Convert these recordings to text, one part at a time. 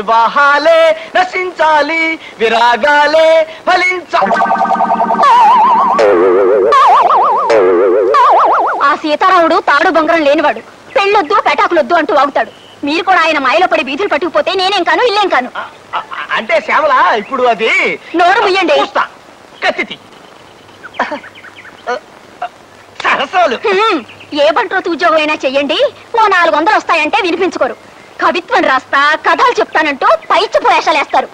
వివాహాలే నశించాలి, విరాగాలే ఫలించాలి. ఆ సీతారాముడు తాడు బొంగరం లేనివాడు, పెళ్ళొద్దు పెటాకులొద్దు అంటూ వాగుతాడు. మీరు కూడా ఆయన మాయలో పడి వీధులు పట్టుకుపోతే నేనేం కాను ఇల్లేం కాను. అంటే శ్యామల ఇప్పుడు అది నోరు ముయ్యండి. కత్తితి సరసాలు. ఏ బంట్రోతు ఉద్యోగం అయినా చెయ్యండి, ఓ 400 వస్తాయంటే వినిపించుకోరు. కవిత్వం రాస్తా, కథలు చెప్తానంటూ పైచి పోయేషాలేస్తారు.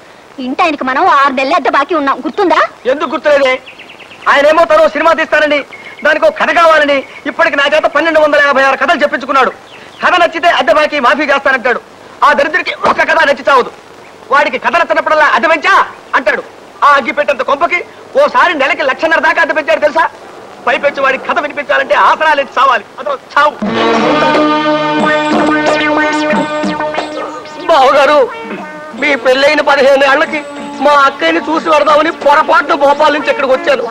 ఇంటాయనకి మనం 6 నెలల అద్దె బాకీ ఉన్నాం, గుర్తుందా? ఎందుకు గుర్తులేదే? ఆయనేమో తను సినిమా తీస్తానండి, దానికి ఒక కథ కావాలని ఇప్పటికి నా చేత 1256 కథలు చెప్పించుకున్నాడు. కథ నచ్చితే అద్దె బాకీ మాఫీ చేస్తానంటాడు. ఆ దరిద్రుడికి ఒక కథ నచ్చి చావదు. వాడికి కథ నచ్చినప్పుడల్లా అద్దె పెంచా అంటాడు. ఆ అగ్గి పెట్టేంత కొంపకి ఓసారి నెలకి 1,50,000 దాకా అద్దె పెంచాడు తెలుసా? పైపెచ్చి వాడికి కథ వినిపించాలంటే ఆసనాలు ఎత్తి చావాలి. అదో చావు. బావగారు, మీ పెళ్ళైన 15 ఏళ్లకి మా అక్కయ్యని చూసి వడదామని పొరపాటున భోపాల్ నుంచి ఇక్కడికి వచ్చాను.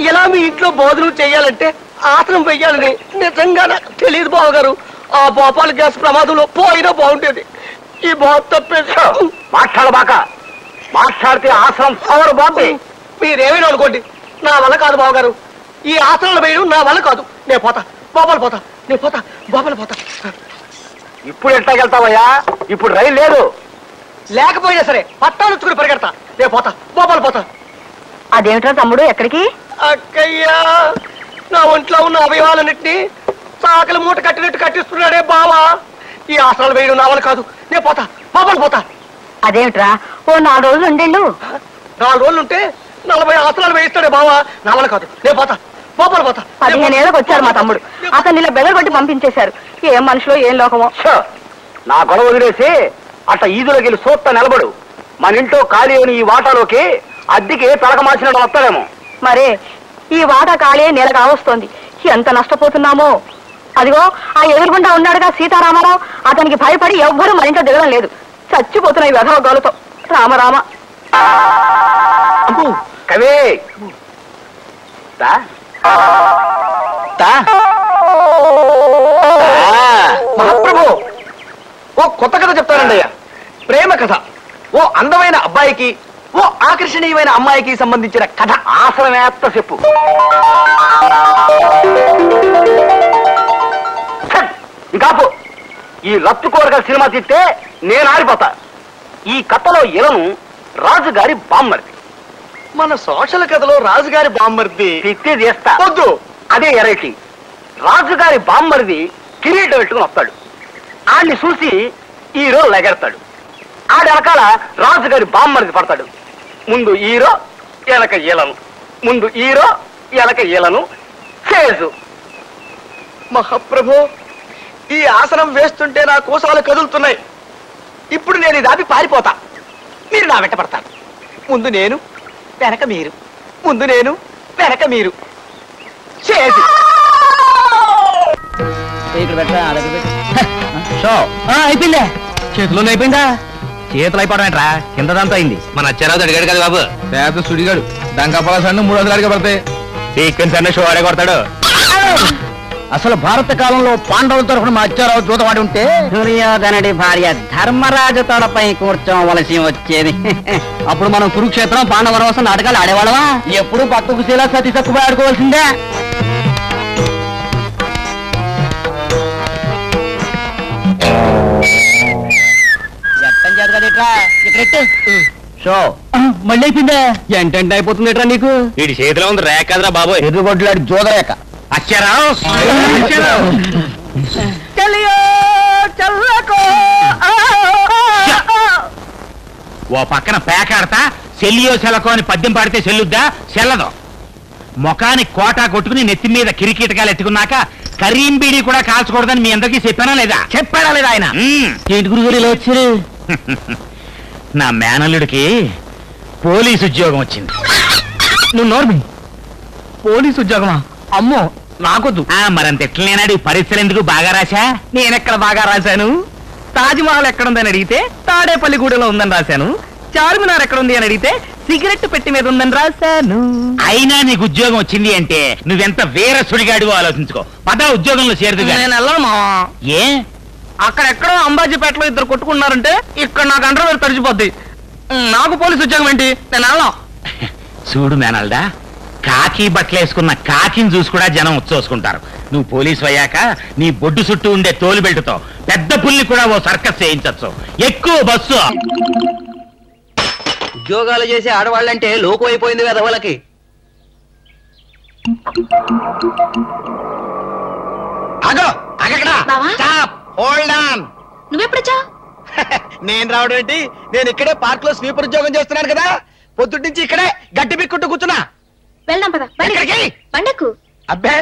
ఇలా మీ ఇంట్లో భోజనం చెయ్యాలంటే ఆసనం వెయ్యాలని నిజంగా నాకు తెలియదు బావగారు. ఆ భోపాల్ గ్యాస్ ప్రమాదంలో పోయినా బాగుండేది. ఈ బాబు తప్పేసి మాట్లాడబాక. మాట్లాడితే ఆసనం పవర్ బాబే. మీరేమైనా అనుకోండి, నా వల్ల కాదు బావగారు. ఈ ఆసనాలు వేయడం నా వల్ల కాదు. నేను పోతా, బాబాలు పోతా, నేను పోతా, బాబాలు పోతా. ఇప్పుడు ఎట్లాగెళ్తావయ్యా? ఇప్పుడు రైలు లేదు. లేకపోయినా సరే పట్టాలుచ్చుకుని పరిగెడతా. నేను పోతా, బాబాలు పోతా. అదేమిట్రా తమ్ముడు, ఎక్కడికి? అక్కయ్యా, నా ఒంట్లో ఉన్న అవయవాలన్నింటినీ చాకలి మూట కట్టినట్టు కట్టిస్తున్నాడే బావా. ఈ ఆసనాలు వేయడం నా వల్ల కాదు. నేను పోతా, బాబాలు పోతా. అదేమిట్రా, ఓ 4 రోజులు ఉండేళ్ళు. 4 రోజులు ఉంటే 40 ఆసనాలు వేయిస్తాడే బావా. నా వల్ల కాదు. నేను పోతా, బాబాలు పోతా. 15 ఏళ్ళకి వచ్చారు మా తమ్ముడు, అతన్ని ఇలా బెదరగొట్టి పంపించేశారు. ఏం మనుషులో ఏం లోకమో. నా గొడవ వదిలేసి అట్లా ఈదులోకి వెళ్ళి సూత్త నిలబడు. మన ఇంట్లో ఖాళీ అయిన ఈ వాటాలోకి అద్దెకి తలక మార్చినట్టు వస్తాడేమో. మరే ఈ వాటా ఖాళీ నెల కావస్తోంది. ఎంత నష్టపోతున్నామో. అదిగో ఆ ఎదురుగుండా ఉన్నాడుగా సీతారామారావు, అతనికి భయపడి ఎవ్వరూ మరింత దిగడం లేదు. చచ్చిపోతున్నాయి వెధవగాలతో. రామరామ. కవి మహాప్రభు, ఓ కొత్త కథ చెప్తానండి అయ్యా. ప్రేమ కథ. ఓ అందమైన అబ్బాయికి, ఓ ఆకర్షణీయమైన అమ్మాయికి సంబంధించిన కథ. ఆసనమేత్త చెప్పు. ఇంకాపు. ఈ లత్తు కోరగల సినిమా తిట్టే నేను ఆరిపోతా. ఈ కథలో ఇలను రాజుగారి బామ్మర్ది. మన సోషల్ కథలో రాజుగారి బామ్మర్ది తిట్టే చేస్తా. వద్దు, అదే ఎరైటీ. రాజుగారి బామ్మర్ది కిరీటం పెట్టుకుని వస్తాడు. ఆడిని చూసి హీరో లెగెడతాడు. ఆడి వెనకాల రాజుగారి బామ్మర్ది పడతాడు. ముందు హీరో, వెనక ఈలను. ముందు హీరో, వెనక ఈలను. చేజు. మహాప్రభు, ఈ ఆసనం వేస్తుంటే నా కోసాలు కదులుతున్నాయి. ఇప్పుడు నేను ఇది ఆపి పారిపోతా. మీరు నా వెంట పడతారు. ముందు నేను, వెనక మీరు. ముందు నేను, వెనక మీరు. చేజు. అయిపోయిందా? చేతిలో అయిపోయిందా? చేతులు అయిపోవడం ఏంట్రా, కింద దాంతో అయింది. మన అచ్చారావు అడిగాడు కదా బాబు, పేద సుడిగాడు. దంకాపలాసన్ను 300 అడిగా పడతాయి. సీక్వెన్స్ అన్న షో ఆడే కొడతాడు. అసలు భారత కాలంలో పాండవుల తరఫున మా అచ్చారావు చూతవాడి ఉంటే దుర్యోధనుడి భార్య ధర్మరాజు తోడపై కూర్చోవలసి వచ్చేది. అప్పుడు మనం కురుక్షేత్రం పాండవరవసం నాటకాలు ఆడేవాళ్ళవా? ఎప్పుడు పక్కకు శీలా సతీ తక్కువ ఆడుకోవాల్సిందే. మళ్ళీ అయిపోయిందా? ఎంటెంట్ అయిపోతుంది ఎట్రా నీకు? వీడి చేతిలో ఉంది రేఖ కదరా బాబు, ఎదురుగొడ్లాడి జోదరేఖ. అచ్చారావు ఓ పక్కన పేకాడతా సెల్లియో సెలకో అని పద్యం పాడితే సెల్లుద్దా? సెల్లదు. ముఖానికి కోటా కొట్టుకుని నెత్తి మీద కిరికీటకాలు ఎత్తుకున్నాక కరీం బీడీ కూడా కాల్చకూడదని మీ అందరికీ చెప్పానా లేదా? చెప్పాడా లేదా ఆయన? ఏంటి గురుగారు ఇలా వచ్చారు? నా మేనల్లుడికి పోలీసు ఉద్యోగం వచ్చింది. నువ్వు నోర్మి. పోలీసు ఉద్యోగమా? అమ్మో నాకొద్దు. మరంత ఎట్లనేనాడు? పరీక్షలు ఎందుకు? బాగా రాశా? నేనెక్కడ బాగా రాశాను? తాజ్మహల్ ఎక్కడుందని అడిగితే తాడేపల్లిగూడలో ఉందని రాశాను. చార్మినార్ ఎక్కడుంది అని అడిగితే సిగరెట్ పెట్టి మీద ఉందని రాశాను. అయినా నీకు ఉద్యోగం వచ్చింది అంటే నువ్వెంత వీర సుడిగాడివో ఆలోచించుకో. పద ఉద్యోగంలో చేరుదు. నేను వెళ్ళను మావా. ఏ అక్కడెక్కడో అంబాజీపేటలో ఇద్దరు కొట్టుకున్నారంటే ఇక్కడ నాకు అండర్వేర్ తడిచిపోద్ది. నాకు పోలీసు ఉద్యోగం ఏంటి? నేను వెళ్ళాం. చూడు మేనల్డా, కాకి బట్టలేసుకున్న కాకిని చూసి కూడా జనం ఉచ్చోసుకుంటారు. నువ్వు పోలీసు అయ్యాక నీ బొడ్డు చుట్టూ ఉండే తోలు బెల్టుతో పెద్ద పుల్లి కూడా ఓ సర్కస్ చేయించచ్చు. ఎక్కువ బస్సు. ఉద్యోగాలు చేసే ఆడవాళ్ళంటే లోకం అయిపోయింది కదా వాళ్ళకి. ఆగో ఆగక్కడ. బావా? Stop, hold on. నువ్వెప్పుడొచ్చా? నేను రావడం ఏంటి? నేను ఇక్కడే పార్క్ లో స్వీపర్ ఉద్యోగం చేస్తున్నాను కదా, పొద్దుటి నుంచి ఇక్కడే గట్టి బిక్కుంటూ కూర్చున్నా. వెళ్దాం పద. ఎక్కడికి? బండకు. అబ్బే,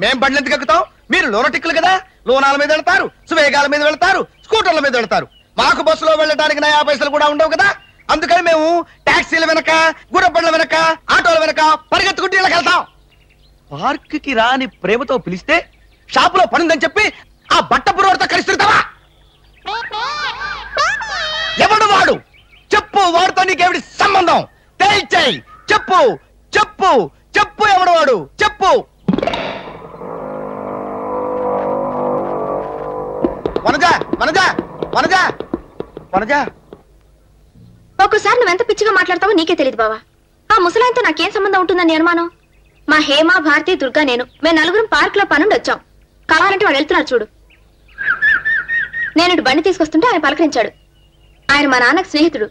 మేం బండ్లు ఎందుకు ఎక్కుతాం? మీరు లోనటిక్కులు కదా, లోనాల మీద వెళ్తారు, సువేగాల మీద వెళ్తారు, స్కూటర్ల మీద వెళ్తారు. మాకు బస్సులో వెళ్ళడానికి 9 పైసలు కూడా ఉండవు కదా. అందుకని మేము టాక్సీల వెనక, గుర్రబండ్ల వెనక, ఆటోల వెనక పరిగెత్తుకుంటూ ఇళ్ళకి వెళ్తాం. పార్క్ కి రాని ప్రేమతో పిలిస్తే షాపులో పనుందని చెప్పి ఆ బట్ట పురోడితో కలిసి తిరుగుతావా? ఎవడు వాడు? చెప్పు, వాడితో నీకేమిటి సంబంధం? తేల్చేయ్. చెప్పు చెప్పు చెప్పు, ఎవడు వాడు? చెప్పు. వనజ వనజ వనజ వనజ. ఒక్కోసారి నువ్వెంత పిచ్చిగా మాట్లాడతావో నీకే తెలియదు బావా. ఆ ముసలాయంతో నాకేం సంబంధం ఉంటుందని అనుమానం? మా హేమ, భారతి, దుర్గా, నేను మేము నలుగురం పార్క్ లో పనుండి వచ్చాం. కావాలంటే వాడు వెళ్తున్నాడు చూడు. నేను ఇటు బండి తీసుకొస్తుంటే ఆయన పలకరించాడు. ఆయన మా నాన్నకు స్నేహితుడు.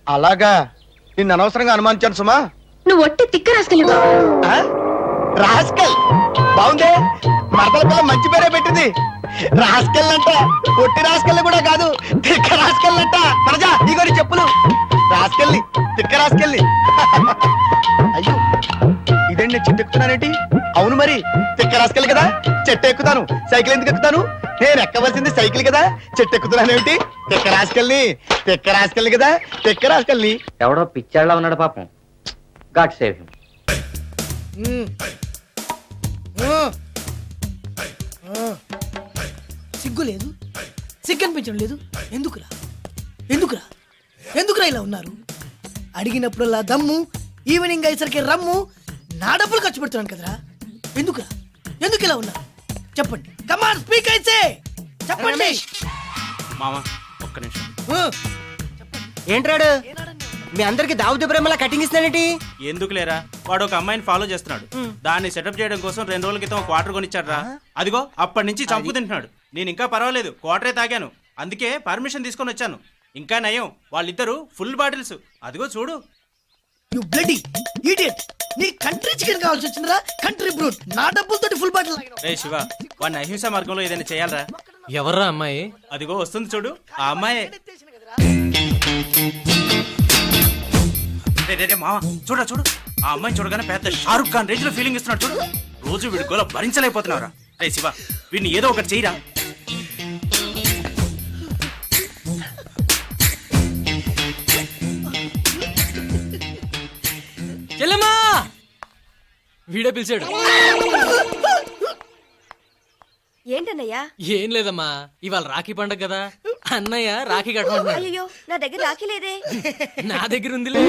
అలాగా? నిన్ను అనవసరంగా అనుమానించాను సుమా. నువ్వు ఒట్టి తిక్క రాసుకెళ్ళి బావా. ఆ? రాస్కల్ బాగుందే. మరదల పిల్ల మంచి పేరే పెట్టింది. రాస్కల్ అంట. ఒట్టి రాస్కల్ కూడా కాదు, తిక్క రాస్కల్ అంట. ప్రజా ఇగోని చెప్పులు. రాస్కల్ని, తిక్క రాస్కల్ని. అయ్యో, ఇదేంటి చెట్టు ఎక్కుతున్నానేంటి? అవును మరి, తిక్క రాస్కల్ కదా, చెట్టు ఎక్కుతాను. సైకిల్ ఎందుకు ఎక్కుతాను? నేను ఎక్కవలసింది సైకిల్ కదా, చెట్టు ఎక్కుతున్నానేమిటి? తిక్క రాస్కల్ని, తిక్క రాస్కల్ని కదా, తిక్క రాస్కల్ని. ఎవడో పిచ్చాళ్ళ ఉన్నాడు పాపం. God save him. సిగ్గు లేదు, సిగ్గు అనిపించడం లేదు. ఎందుకురా ఎందుకురా ఎందుకురా ఇలా ఉన్నారు? అడిగినప్పుడల్లా దమ్ము, ఈవినింగ్ అయ్యేసరికి రమ్ము. నా డబ్బులు ఖర్చు పెడుతున్నాను కదరా. ఎందుకురా ఎందుకు ఇలా ఉన్నారు? చెప్పండి. కమాన్ స్పీక్ అయితే చెప్పండి. మామ ఒక్క నిమిషం. ఏంట్రాడు మీ అందరికి దావుద్య ప్రేమలా కటింగ్ ఇస్తానేటి? ఎందుకు లేరా, వాడు ఒక అమ్మాయిని ఫాలో చేస్తున్నాడు. దాన్ని సెటప్ చేయడం కోసం 2 రోజుల క్రితం క్వార్టర్ కొనిచ్చాడు రా. అదిగో అప్పటి నుంచి చంపు తింటున్నాడు. నేను ఇంకా పర్వాలేదు, క్వార్టరే తాగాను, అందుకే పర్మిషన్ తీసుకొని వచ్చాను. ఇంకా నయం, వాళ్ళిద్దరు ఫుల్ బాటిల్స్. అదిగో చూడు. You bloody idiot. నీ కంట్రీ చికెన్ కావాల్సి వచ్చిందిరా, కంట్రీ బ్రూట్. నా డబ్బులతోటి ఫుల్ బాటిల్ తాగినావు. రే శివ, వాడిని అహింస మార్గంలో ఏదైనా చేయాలరా. ఎవర్రా అమ్మాయి? అదిగో వస్తుంది చూడు, ఆ అమ్మాయే. మామ చూడ చూడు, ఆ అమ్మాయిని చూడగానే పెద్ద షారుఖ్ ఖాన్ రేంజ్ లో ఫీలింగ్ ఇస్తున్నాడు చూడు. రోజు వీడి గోల భరించలేకపోతున్నావురా. రే శివ, వీడిని ఏదో ఒకటి చెయ్యరా. చెల్లెమ్మా, వీడే పిలిచాడు. ఏంటన్నయ్యా? ఏం లేదమ్మా, ఇవాళ రాఖీ పండగ కదా, అన్నయ్య రాఖీ కట్టమంటున్నాడు. అయ్యో, నా దగ్గర రాఖీ లేదే. నా దగ్గర ఉందిలే.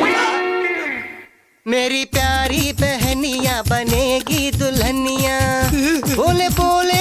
मेरी प्यारी बहनिया बनेगी दुल्हनिया, बोले बोले